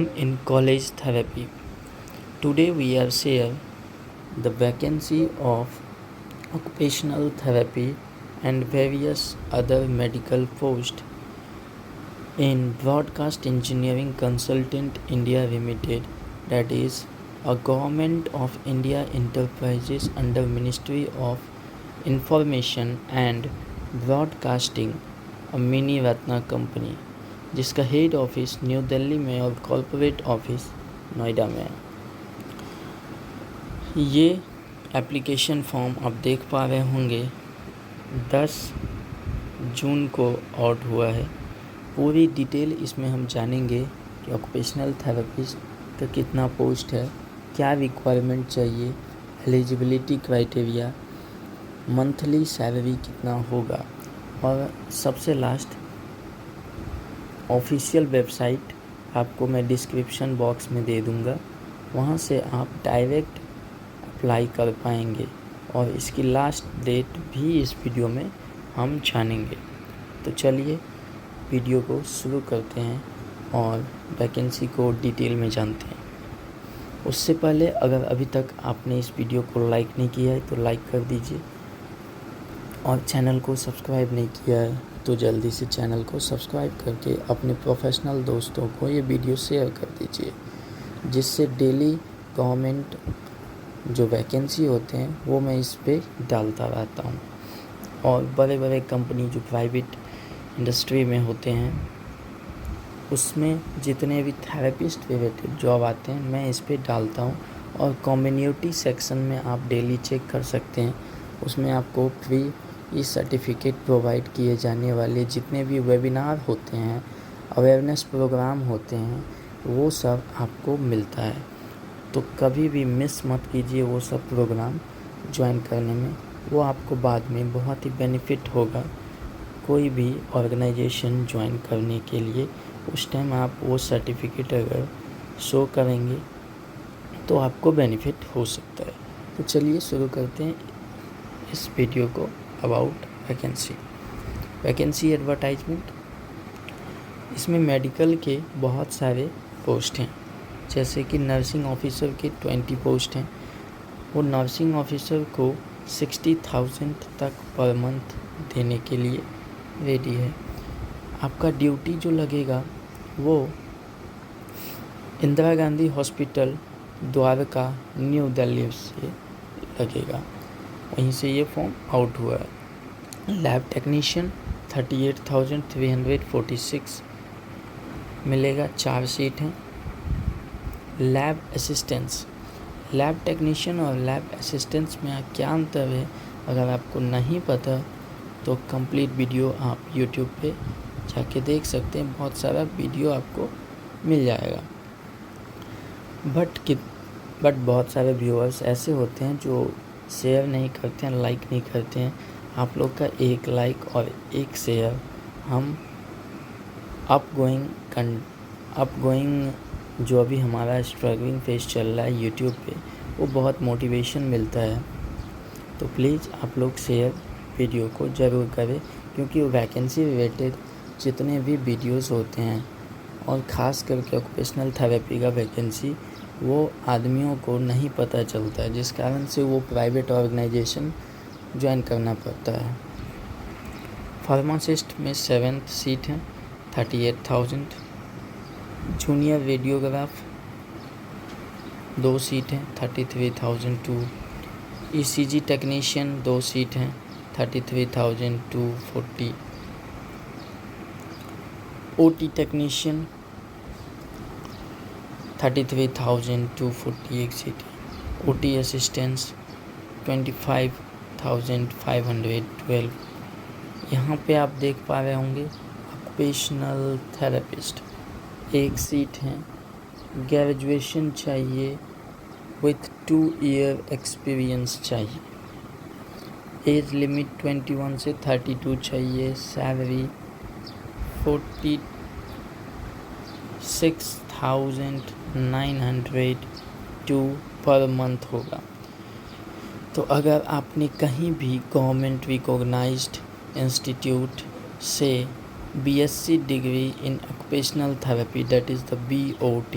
In college therapy. Today we have share the vacancy of occupational therapy and various other medical posts in Broadcast Engineering Consultant India Limited, that is a Government of India enterprises under Ministry of Information and Broadcasting, a mini Ratna company जिसका head office new Delhi में और corporate office Noida में है। ये application form आप देख पा रहे होंगे 10 जून को आउट हुआ है। पूरी डिटेल इसमें हम जानेंगे कि ऑक्यूपेशनल थेरेपिस्ट का कितना पोस्ट है, क्या रिक्वायरमेंट चाहिए, एलिजिबिलिटी क्राइटेरिया, मंथली सैलरी कितना होगा और सबसे लास्ट ऑफिशियल वेबसाइट आपको मैं डिस्क्रिप्शन बॉक्स में दे दूँगा, वहाँ से आप डायरेक्ट अप्लाई कर पाएंगे और इसकी लास्ट डेट भी इस वीडियो में हम जानेंगे। तो चलिए वीडियो को शुरू करते हैं और वैकेंसी को डिटेल में जानते हैं। उससे पहले अगर अभी तक आपने इस वीडियो को लाइक नहीं किया है तो लाइक कर दीजिए और चैनल को सब्सक्राइब नहीं किया है तो जल्दी से चैनल को सब्सक्राइब करके अपने प्रोफेशनल दोस्तों को ये वीडियो शेयर कर दीजिए, जिससे डेली गवर्नमेंट जो वैकेंसी होते हैं वो मैं इस पर डालता रहता हूँ। और बड़े बड़े कंपनी जो प्राइवेट इंडस्ट्री में होते हैं उसमें जितने भी थेरेपिस्ट रिलेटेड जॉब आते हैं मैं इस पर डालता हूँ। और कम्युनिटी सेक्शन में आप डेली चेक कर सकते हैं, उसमें आपको फ्री ई सर्टिफिकेट प्रोवाइड किए जाने वाले जितने भी वेबिनार होते हैं, अवेयरनेस प्रोग्राम होते हैं, वो सब आपको मिलता है। तो कभी भी मिस मत कीजिए वो सब प्रोग्राम ज्वाइन करने में, वो आपको बाद में बहुत ही बेनिफिट होगा। कोई भी ऑर्गेनाइजेशन ज्वाइन करने के लिए उस टाइम आप वो सर्टिफिकेट अगर शो करेंगे तो आपको बेनिफिट हो सकता है। तो चलिए शुरू करते हैं इस वीडियो को अबाउट वैकेंसी एडवर्टाइजमेंट। इसमें मेडिकल के बहुत सारे पोस्ट हैं, जैसे कि नर्सिंग ऑफिसर के 20 पोस्ट हैं। वो नर्सिंग ऑफिसर को 60,000 तक पर मंथ देने के लिए रेडी है। आपका ड्यूटी जो लगेगा वो इंदिरा गांधी हॉस्पिटल द्वारका न्यू दिल्ली से लगेगा, वहीं से ये फॉर्म आउट हुआ है। लैब टेक्नीशियन 38,346 मिलेगा, 4 सीट हैं। लैब टेक्नीशियन और लैब असिस्टेंट्स में क्या अंतर है, अगर आपको नहीं पता तो कंप्लीट वीडियो आप यूट्यूब पे जाके देख सकते हैं, बहुत सारा वीडियो आपको मिल जाएगा। बट बहुत सारे व्यूअर्स ऐसे होते हैं जो शेयर नहीं करते हैं, लाइक नहीं करते हैं। आप लोग का एक लाइक और एक शेयर हम अपगोइंग जो अभी हमारा स्ट्रगलिंग फेज चल रहा है यूट्यूब पे, वो बहुत मोटिवेशन मिलता है। तो प्लीज़ आप लोग शेयर वीडियो को ज़रूर करें, क्योंकि वैकेंसी रिलेटेड जितने भी वीडियोस होते हैं और ख़ास करके ऑक्यूपेशनल थेरेपी का वैकेंसी वो आदमियों को नहीं पता चलता है, जिस कारण से वो प्राइवेट ऑर्गेनाइजेशन ज्वाइन करना पड़ता है। फार्मासिस्ट में 7th सीट है, 38,000। जूनियर रेडियोग्राफ 2 सीट हैं, 33,002। ECG टेक्नीशियन 2 सीट हैं, 33,240। OT टेक्नीशियन 33,241 सीट है। OT assistants 25,512। यहाँ पे आप देख पा रहे होंगे ऑक्यूपेशनल थेरेपिस्ट 1 सीट है। ग्रेजुएशन चाहिए विथ 2 ईयर एक्सपीरियंस चाहिए। एज लिमिट 21 से 32 चाहिए। सैलरी 46,902 पर मंथ होगा। तो अगर आपने कहीं भी गवर्नमेंट रिकॉग्नाइज्ड इंस्टीट्यूट से BSc degree in occupational therapy, that is the BOT,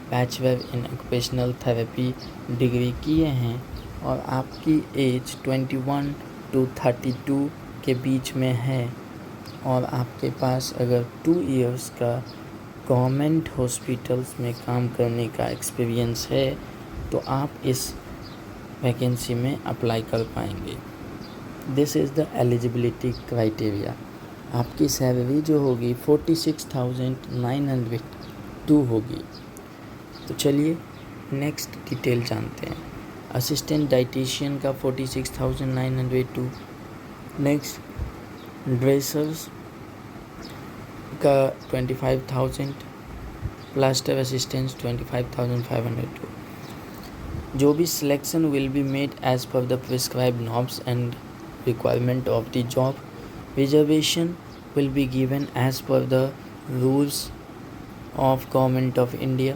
bachelor in occupational therapy degree किए हैं और आपकी एज 21 to 32 के बीच में है और आपके पास अगर 2 इयर्स का गवर्नमेंट हॉस्पिटल्स में काम करने का एक्सपीरियंस है तो आप इस वैकेंसी में अप्लाई कर पाएंगे। This is the eligibility criteria. आपकी सैलरी जो होगी 46,902 होगी। तो चलिए नेक्स्ट डिटेल जानते हैं। असिस्टेंट डाइटिशियन का 46,902, नेक्स्ट ड्रेसर्स का 25,000, प्लास्टर असिस्टेंट्स 25,502। जो भी selection will be made as per the prescribed norms and requirement of the job. Reservation will be given as per the rules of Government of India.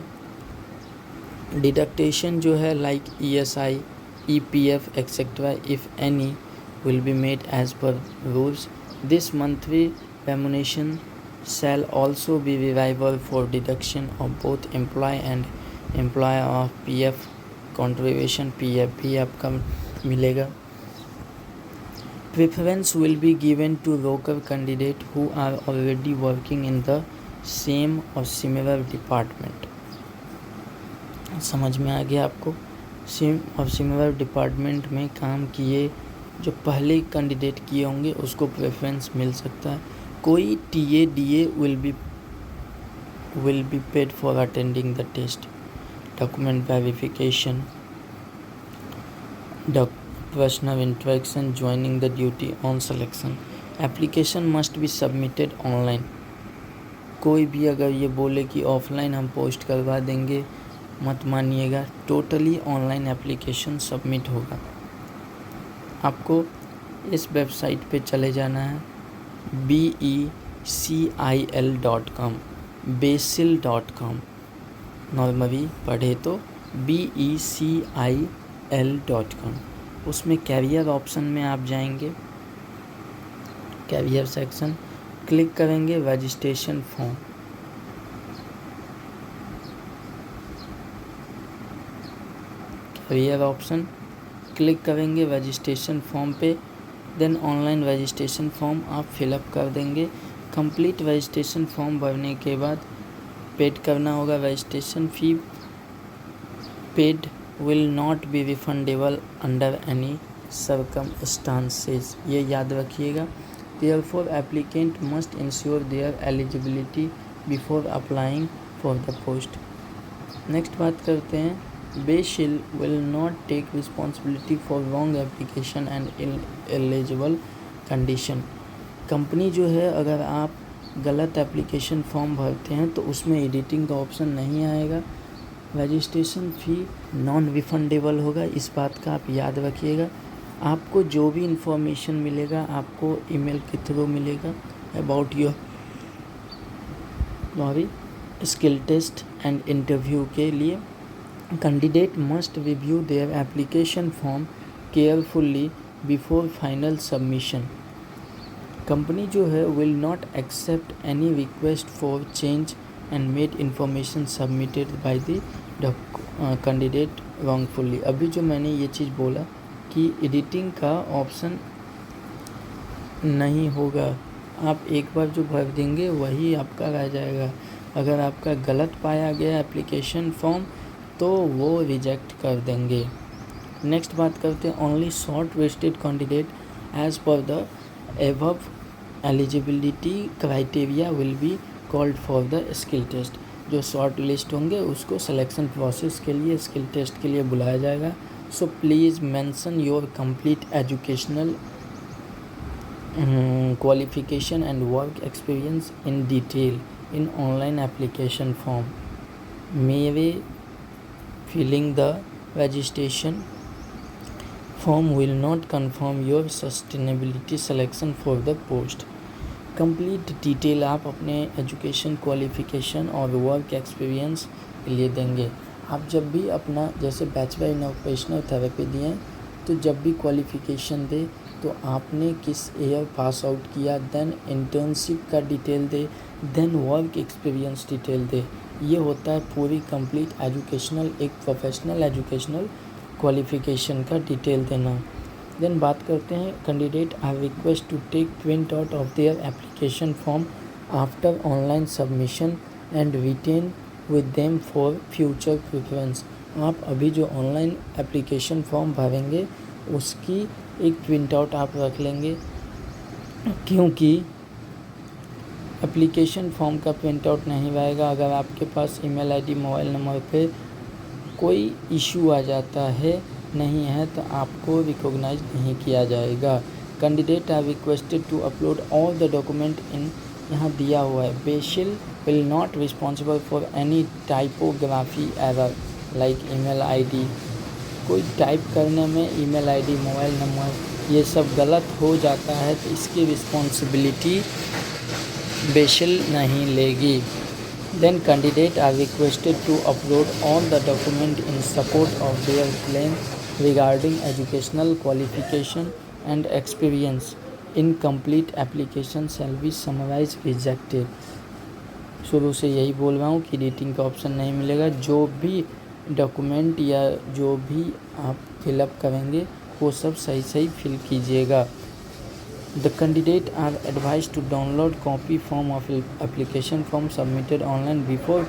Deduction जो है like ESI, EPF etc. if any will be made as per rules. This monthly remuneration shall also be reliable for deduction of both employee and employer of PF contribution। PF भी आपका मिलेगा। Preference will be given to local candidates who are already working in the same or similar department। समझ में आ गया आपको? Same और similar department में काम किए जो पहले कैंडिडेट किए होंगे उसको प्रेफरेंस मिल सकता है। कोई TA DA will be paid for attending the test। Document verification, personal interaction, joining the duty on selection। Application must be submitted online। कोई भी अगर ये बोले कि ऑफलाइन हम पोस्ट करवा देंगे मत मानिएगा, टोटली ऑनलाइन एप्लीकेशन सबमिट होगा। आपको इस वेबसाइट पे चले जाना है becil.com, becil.com, नॉर्मली पढ़े तो becil.com। उसमें कैरियर ऑप्शन में आप जाएंगे, कैरियर सेक्शन क्लिक करेंगे, registration form, career option click करेंगे रजिस्ट्रेशन फॉर्म पे, देन ऑनलाइन रजिस्ट्रेशन फॉर्म आप फिलअप कर देंगे। कंप्लीट रजिस्ट्रेशन फॉर्म भरने के बाद पेड करना होगा registration fee. Paid will not be refundable under any circumstances। ये याद रखिएगा। Therefore applicant must ensure their eligibility before applying for the post। Next बात करते हैं, BCil will not take responsibility for wrong application and ineligible condition। Company जो है अगर आप गलत एप्लीकेशन फॉर्म भरते हैं तो उसमें एडिटिंग का ऑप्शन नहीं आएगा। रजिस्ट्रेशन फ़ी नॉन रिफंडेबल होगा, इस बात का आप याद रखिएगा। आपको जो भी इंफॉर्मेशन मिलेगा आपको ईमेल के थ्रू मिलेगा about your skill test and interview के लिए। Candidate must review their application form carefully before final submission. Company जो है will not accept any request for change and made information submitted by the candidate wrongfully। अभी जो मैंने ये चीज़ बोला कि एडिटिंग का ऑप्शन नहीं होगा, आप एक बार जो भर देंगे वही आपका रह जाएगा। अगर आपका गलत पाया गया एप्लीकेशन फॉर्म तो वो रिजेक्ट कर देंगे। नेक्स्ट बात करते हैं, only short listed candidate as per the above eligibility criteria will be called for the skill test. जो शॉर्ट लिस्ट होंगे उसको सिलेक्शन प्रोसेस के लिए स्किल टेस्ट के लिए बुलाया जाएगा। So please mention your complete educational qualification and work experience in detail in online application form. Mere filling the registration form will not confirm your sustainability selection for the post. Complete detail आप अपने education qualification और work experience के लिए देंगे। आप जब भी अपना जैसे बैचलर इन ऑक्यूपेशनल थेरेपी दिए तो जब भी क्वालिफ़िकेशन दे तो आपने किस ईयर पास आउट किया, देन इंटर्नशिप का डिटेल दे, देन वर्क एक्सपीरियंस डिटेल दे। ये होता है पूरी कंप्लीट एजुकेशनल, एक प्रोफेशनल एजुकेशनल क्वालिफिकेशन का डिटेल देना। देन बात करते हैं candidate are request to take print out of their application form after online submission and retain with them for future preference. आप अभी जो ऑनलाइन एप्लीकेशन फॉर्म भरेंगे उसकी एक प्रिंट आउट आप रख लेंगे, क्योंकि एप्लीकेशन फॉर्म का प्रिंट आउट नहीं रहेगा अगर आपके पास ईमेल आईडी मोबाइल नंबर पे कोई इशू आ जाता है, नहीं है तो आपको रिकॉग्नाइज नहीं किया जाएगा। Candidate are requested to upload all the document in, यहाँ दिया हुआ है BECIL will not responsible for any typography error like email ID. कोई टाइप करने में ईमेल आईडी मोबाइल नंबर ये सब गलत हो जाता है तो इसकी रिस्पॉन्सिबिलिटी बेसिल नहीं लेगी। Then candidate are requested to upload all the document in support of their claim regarding educational qualification and experience. Incomplete application shall be summarized rejected. शुरू से यही बोल रहा हूँ कि एडिटिंग का ऑप्शन नहीं मिलेगा। जो भी डॉक्यूमेंट या जो भी आप फिलअप करेंगे वो सब सही सही फिल कीजिएगा। The candidate are advised to download copy form of application form submitted online before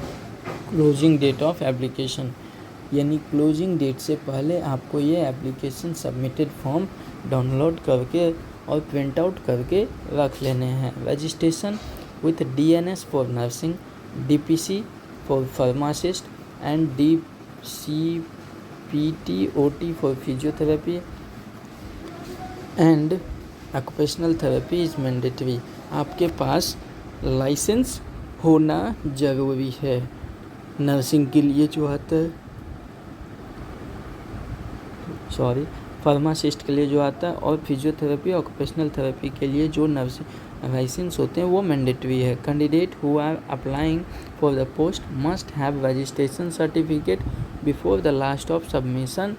closing date of application। यानी क्लोजिंग डेट से पहले आपको ये एप्लीकेशन सबमिटेड फॉर्म डाउनलोड करके और प्रिंट आउट करके रख लेने हैं। Registration with DNS for nursing, DPC for pharmacist and DCPT/OT for physiotherapy and occupational therapy is mandatory. आपके पास लाइसेंस होना ज़रूरी है। नर्सिंग के लिए जो आता है, फार्मासिस्ट के लिए जो आता है, और फिजियोथेरेपी ऑक्यूपेशनल थेरेपी के लिए जो नर्सिंग लाइसेंस होते हैं वो मैंडेटरी है। Candidate who are applying for the post must have registration certificate before the last of submission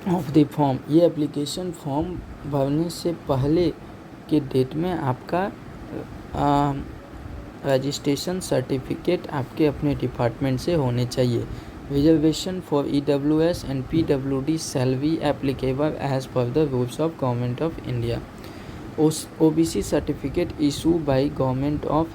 of the form. ये एप्लीकेशन फॉर्म भरने से पहले के डेट में आपका रजिस्ट्रेशन सर्टिफिकेट आपके अपने डिपार्टमेंट से होने चाहिए। Reservation for EWS and PWD shall be applicable as per the rules of government of India. OBC certificate issue by government of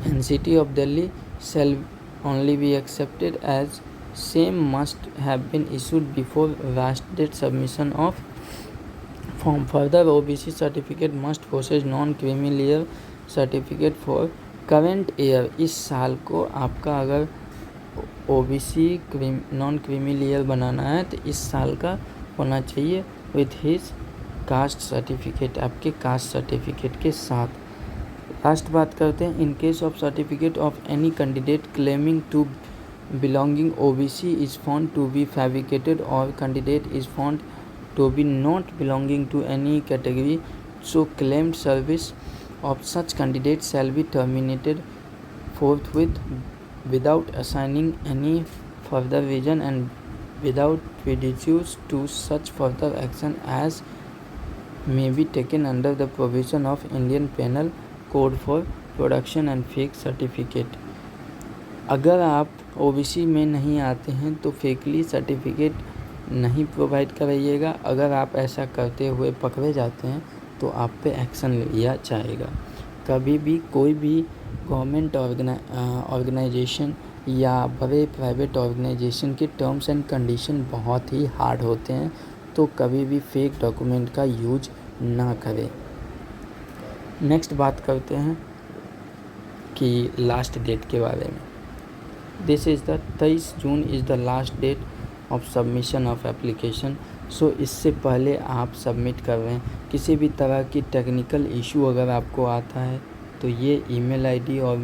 NCT of Delhi shall only be accepted as same must have been issued before last date submission of form. Further, OBC certificate must possess non-creamy layer certificate for current year। इस साल को आपका अगर OBC non creamy layer बनाना है तो इस साल का होना चाहिए विथ हिज कास्ट सर्टिफिकेट, आपके कास्ट सर्टिफिकेट के साथ। लास्ट बात करते हैं, in case of certificate of any candidate claiming to belonging OBC is found to be fabricated or candidate is found to be not belonging to any category, so claimed service of such candidate shall be terminated forthwith without assigning any further reason and without prejudice to such further action as may be taken under the provision of Indian Penal Code for production and fake certificate। अगर आप OBC में नहीं आते हैं तो फेकली certificate नहीं provide कराइएगा। अगर आप ऐसा करते हुए पकड़े जाते हैं तो आप पे एक्शन लिया जाएगा। कभी भी कोई भी गवर्नमेंट ऑर्गेनाइजेशन या बड़े प्राइवेट ऑर्गेनाइजेशन के टर्म्स एंड कंडीशन बहुत ही हार्ड होते हैं, तो कभी भी फेक डॉक्यूमेंट का यूज ना करें। नेक्स्ट बात करते हैं कि लास्ट डेट के बारे में। This is the 23 June is the last date of submission of application. So इससे पहले आप सबमिट कर रहे हैं। किसी भी तरह की टेक्निकल इशू अगर आपको आता है तो ये ईमेल आईडी और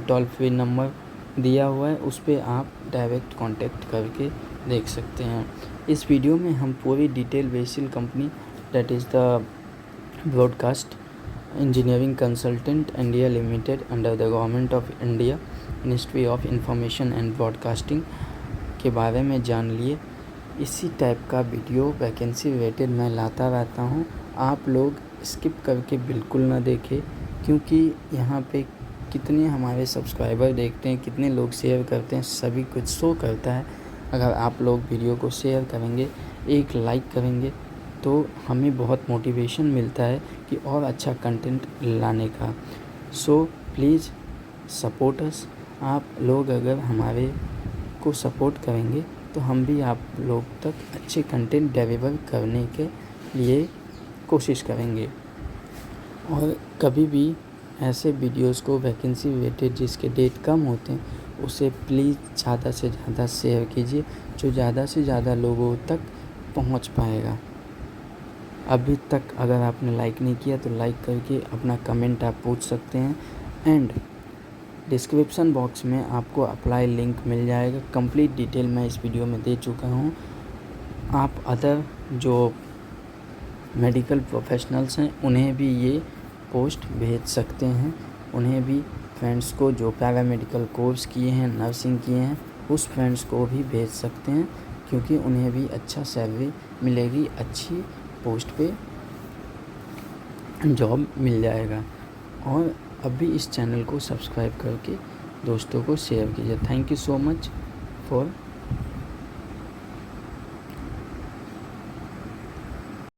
टोल फ्री नंबर दिया हुआ है, उस पर आप डायरेक्ट कांटेक्ट करके देख सकते हैं। इस वीडियो में हम पूरी detail BECIL company that is the broadcast engineering consultant India limited under the government of India ministry of information and broadcasting के बारे में जान लिए। इसी टाइप का वीडियो वैकेंसी रिलेटेड मैं लाता रहता हूँ। आप लोग स्किप करके बिल्कुल ना देखें, क्योंकि यहाँ पे कितने हमारे सब्सक्राइबर देखते हैं, कितने लोग शेयर करते हैं, सभी कुछ शो करता है। अगर आप लोग वीडियो को शेयर करेंगे, एक लाइक करेंगे, तो हमें बहुत मोटिवेशन मिलता है कि और अच्छा कंटेंट लाने का। So please support us. आप लोग अगर हमारे को सपोर्ट करेंगे तो हम भी आप लोग तक अच्छे कंटेंट डिलीवर करने के लिए कोशिश करेंगे। और कभी भी ऐसे वीडियोस को वैकेंसी रिलेटेड जिसके डेट कम होते हैं उसे प्लीज़ ज़्यादा से ज़्यादा शेयर कीजिए, जो ज़्यादा से ज़्यादा लोगों तक पहुंच पाएगा। अभी तक अगर आपने लाइक नहीं किया तो लाइक करके अपना कमेंट आप पूछ सकते हैं। एंड डिस्क्रिप्शन बॉक्स में आपको अप्लाई लिंक मिल जाएगा। कंप्लीट डिटेल मैं इस वीडियो में दे चुका हूँ। आप अदर जो मेडिकल प्रोफेशनल्स हैं उन्हें भी ये पोस्ट भेज सकते हैं। उन्हें भी फ्रेंड्स को जो पैरामेडिकल कोर्स किए हैं, नर्सिंग किए हैं, उस फ्रेंड्स को भी भेज सकते हैं, क्योंकि उन्हें भी अच्छा सैलरी मिलेगी, अच्छी पोस्ट पे जॉब मिल जाएगा। और अभी इस चैनल को सब्सक्राइब करके दोस्तों को शेयर कीजिए। Thank you so much for